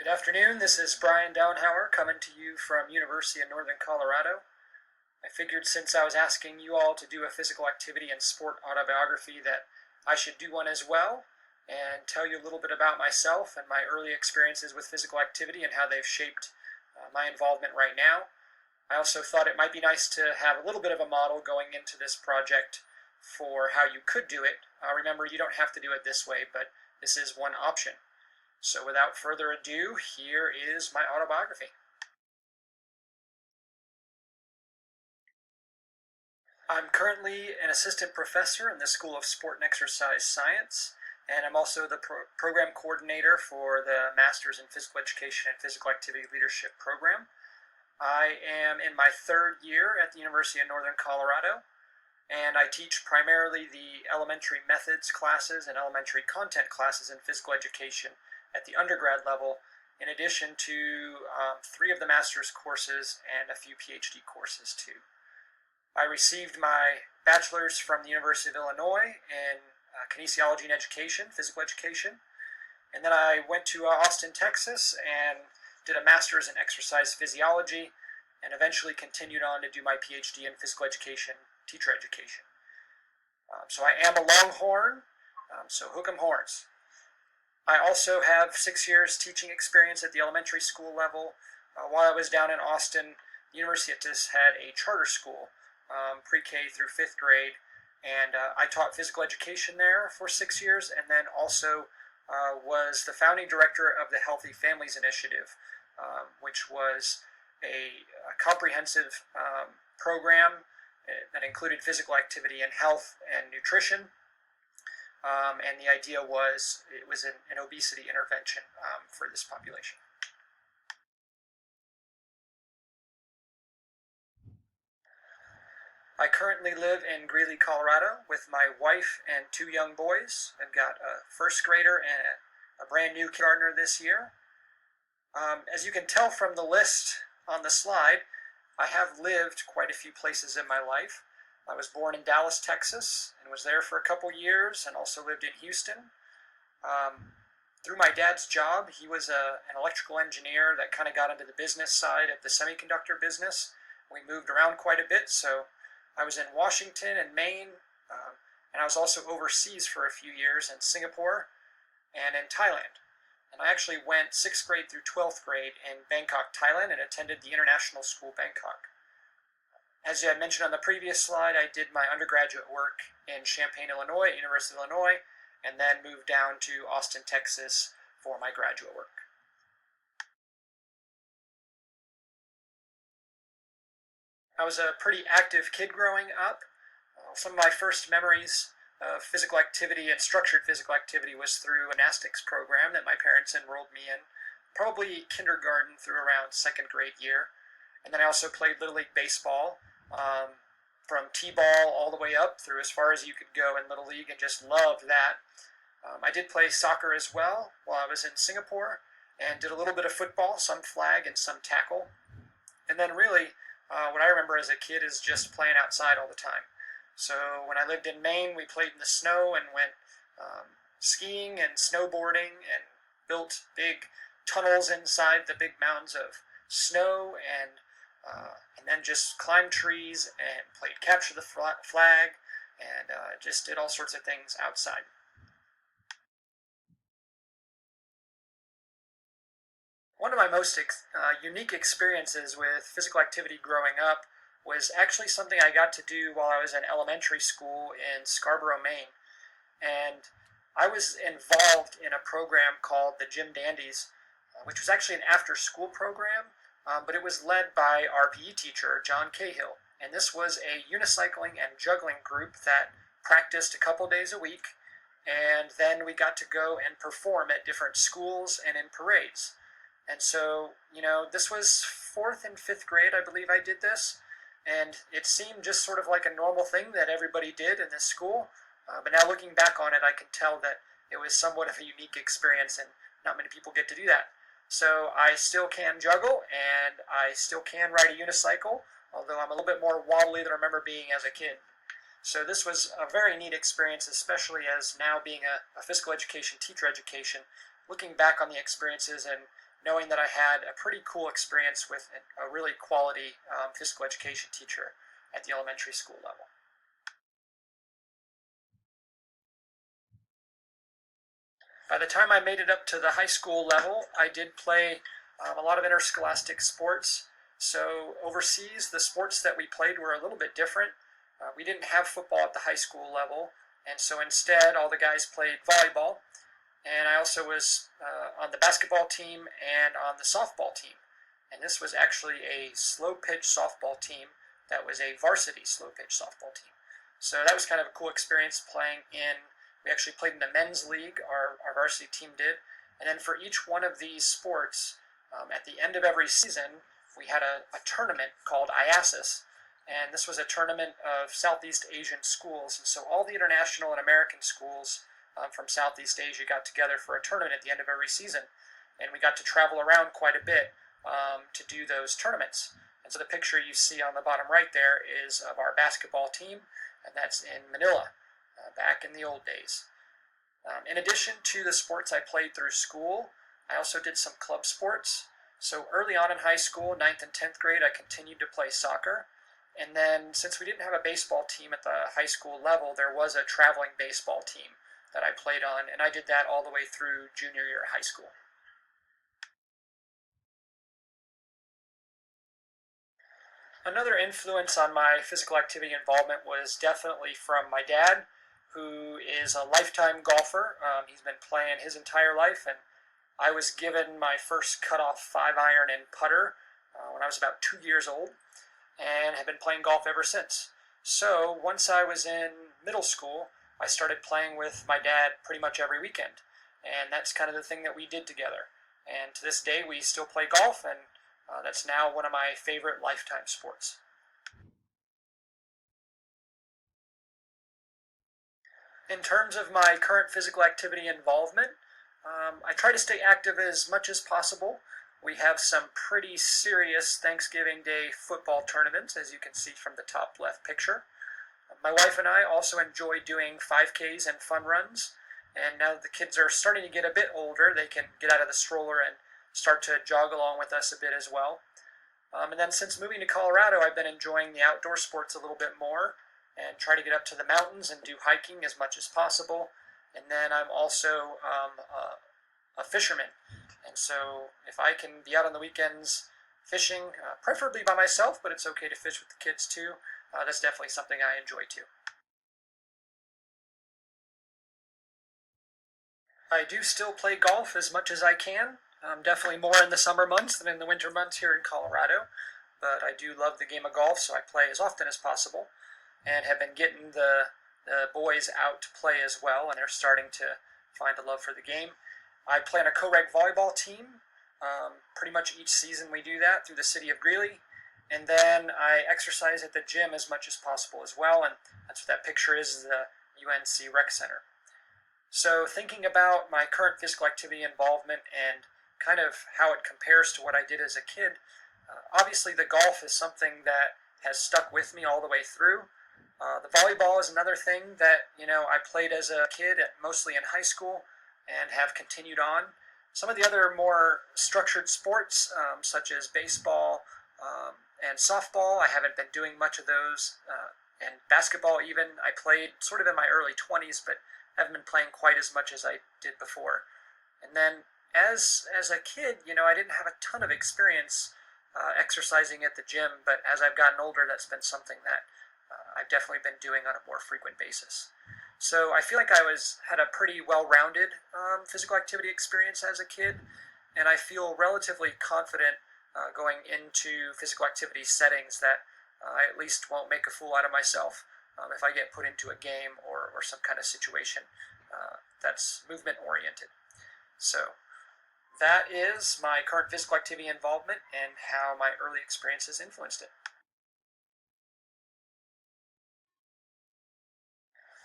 Good afternoon, this is Brian Downhauer coming to you from University of Northern Colorado. I figured since I was asking you all to do a physical activity and sport autobiography that I should do one as well and tell you a little bit about myself and my early experiences with physical activity and how they've shaped my involvement right now. I also thought it might be nice to have a little bit of a model going into this project for how you could do it. Remember, you don't have to do it this way, but this is one option. So without further ado, here is my autobiography. I'm currently an assistant professor in the School of Sport and Exercise Science, and I'm also the program coordinator for the Masters in Physical Education and Physical Activity Leadership program. I am in my third year at the University of Northern Colorado, and I teach primarily the elementary methods classes and elementary content classes in physical education at the undergrad level, in addition to 3 of the master's courses and a few PhD courses too. I received my bachelor's from the University of Illinois in kinesiology and education, physical education, and then I went to Austin, Texas and did a master's in exercise physiology and eventually continued on to do my PhD in physical education, teacher education. So I am a Longhorn, so hook 'em horns. I also have 6 years teaching experience at the elementary school level. While I was down in Austin, the university just had a charter school, pre-K through 5th grade, and I taught physical education there for 6 years, and then also was the founding director of the Healthy Families Initiative, which was a comprehensive program that included physical activity and health and nutrition. And the idea was it was an obesity intervention for this population. I currently live in Greeley, Colorado with my wife and 2 young boys. I've got a 1st grader and a brand new kindergartner this year. As you can tell from the list on the slide, I have lived quite a few places in my life. I was born in Dallas, Texas, and was there for a couple years, and also lived in Houston. Through my dad's job, he was an electrical engineer that kind of got into the business side of the semiconductor business. We moved around quite a bit, so I was in Washington and Maine, and I was also overseas for a few years in Singapore and in Thailand. And I actually went 6th grade through 12th grade in Bangkok, Thailand, and attended the International School Bangkok. As I mentioned on the previous slide, I did my undergraduate work in Champaign, Illinois, at University of Illinois, and then moved down to Austin, Texas for my graduate work. I was a pretty active kid growing up. Some of my first memories of physical activity and structured physical activity was through a gymnastics program that my parents enrolled me in, probably kindergarten through around 2nd grade year. And then I also played Little League Baseball, from T-ball all the way up through as far as you could go in Little League, and just loved that. I did play soccer as well while I was in Singapore, and did a little bit of football, some flag and some tackle. And then really, what I remember as a kid is just playing outside all the time. So when I lived in Maine, we played in the snow and went skiing and snowboarding and built big tunnels inside the big mounds of snow, and then just climbed trees and played capture the flag, and just did all sorts of things outside. One of my most unique experiences with physical activity growing up was actually something I got to do while I was in elementary school in Scarborough, Maine. And I was involved in a program called the Gym Dandies, which was actually an after-school program, but it was led by our PE teacher, John Cahill. And this was a unicycling and juggling group that practiced a couple days a week, and then we got to go and perform at different schools and in parades. And so, this was 4th and 5th grade, I believe I did this, and it seemed just sort of like a normal thing that everybody did in this school. But now looking back on it, I can tell that it was somewhat of a unique experience, and not many people get to do that. So I still can juggle, and I still can ride a unicycle, although I'm a little bit more wobbly than I remember being as a kid. So this was a very neat experience, especially as now being a physical education, teacher education, looking back on the experiences and knowing that I had a pretty cool experience with a really quality physical education teacher at the elementary school level. By the time I made it up to the high school level, I did play a lot of interscholastic sports. So overseas, the sports that we played were a little bit different. We didn't have football at the high school level, and so instead, all the guys played volleyball. And I also was on the basketball team and on the softball team. And this was actually a slow pitch softball team that was a varsity slow pitch softball team. So that was kind of a cool experience playing in. We actually played in the men's league, our varsity team did. And then for each one of these sports, at the end of every season, we had a tournament called IASIS. And this was a tournament of Southeast Asian schools. And so all the international and American schools from Southeast Asia got together for a tournament at the end of every season. And we got to travel around quite a bit to do those tournaments. And so the picture you see on the bottom right there is of our basketball team, and that's in Manila, back in the old days. In addition to the sports I played through school, I also did some club sports. So early on in high school, 9th and 10th grade, I continued to play soccer. And then since we didn't have a baseball team at the high school level, there was a traveling baseball team that I played on, and I did that all the way through junior year of high school. Another influence on my physical activity involvement was definitely from my dad, who is a lifetime golfer. He's been playing his entire life, and I was given my first cutoff 5-iron and putter when I was about 2 years old, and have been playing golf ever since. So once I was in middle school, I started playing with my dad pretty much every weekend, and that's kind of the thing that we did together. And to this day, we still play golf, and that's now one of my favorite lifetime sports. In terms of my current physical activity involvement, I try to stay active as much as possible. We have some pretty serious Thanksgiving Day football tournaments, as you can see from the top left picture. My wife and I also enjoy doing 5Ks and fun runs, and now that the kids are starting to get a bit older, they can get out of the stroller and start to jog along with us a bit as well. And then since moving to Colorado, I've been enjoying the outdoor sports a little bit more and try to get up to the mountains and do hiking as much as possible. And then I'm also a fisherman, and so if I can be out on the weekends fishing, preferably by myself, but it's okay to fish with the kids too, that's definitely something I enjoy too. I do still play golf as much as I can, definitely more in the summer months than in the winter months here in Colorado, but I do love the game of golf, so I play as often as possible, and have been getting the boys out to play as well, and they're starting to find a love for the game. I play on a co-reg volleyball team. Pretty much each season we do that through the city of Greeley. And then I exercise at the gym as much as possible as well, and that's what that picture is the UNC Rec Center. So thinking about my current physical activity involvement and kind of how it compares to what I did as a kid, obviously the golf is something that has stuck with me all the way through. The volleyball is another thing that I played as a kid, mostly in high school, and have continued on. Some of the other more structured sports, such as baseball and softball, I haven't been doing much of those. And basketball even, I played sort of in my early 20s, but haven't been playing quite as much as I did before. And then as a kid, I didn't have a ton of experience exercising at the gym, but as I've gotten older, that's been something that I've definitely been doing on a more frequent basis. So I feel like I had a pretty well-rounded physical activity experience as a kid, and I feel relatively confident going into physical activity settings that I at least won't make a fool out of myself if I get put into a game or some kind of situation that's movement-oriented. So that is my current physical activity involvement and how my early experiences influenced it.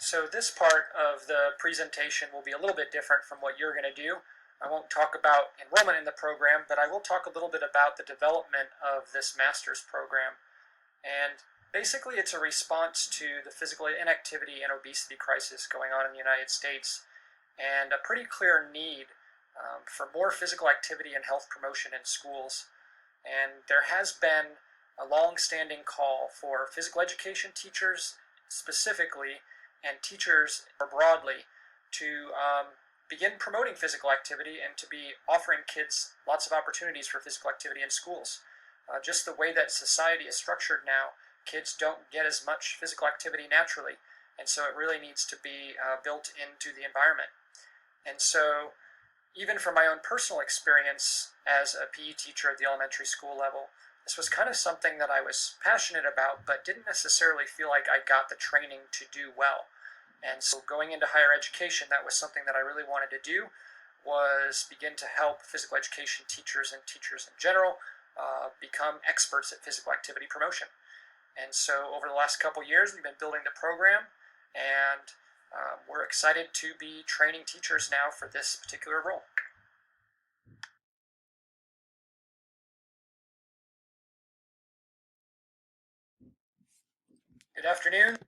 So this part of the presentation will be a little bit different from what you're going to do. I won't talk about enrollment in the program, but I will talk a little bit about the development of this master's program. And basically it's a response to the physical inactivity and obesity crisis going on in the United States, and a pretty clear need for more physical activity and health promotion in schools. And there has been a long-standing call for physical education teachers specifically and teachers more broadly to begin promoting physical activity and to be offering kids lots of opportunities for physical activity in schools. Just the way that society is structured now, kids don't get as much physical activity naturally, and so it really needs to be built into the environment. And so even from my own personal experience as a PE teacher at the elementary school level, this was kind of something that I was passionate about, but didn't necessarily feel like I got the training to do well. And so going into higher education, that was something that I really wanted to do, was begin to help physical education teachers and teachers in general become experts at physical activity promotion. And so over the last couple years, we've been building the program, and we're excited to be training teachers now for this particular role. Good afternoon.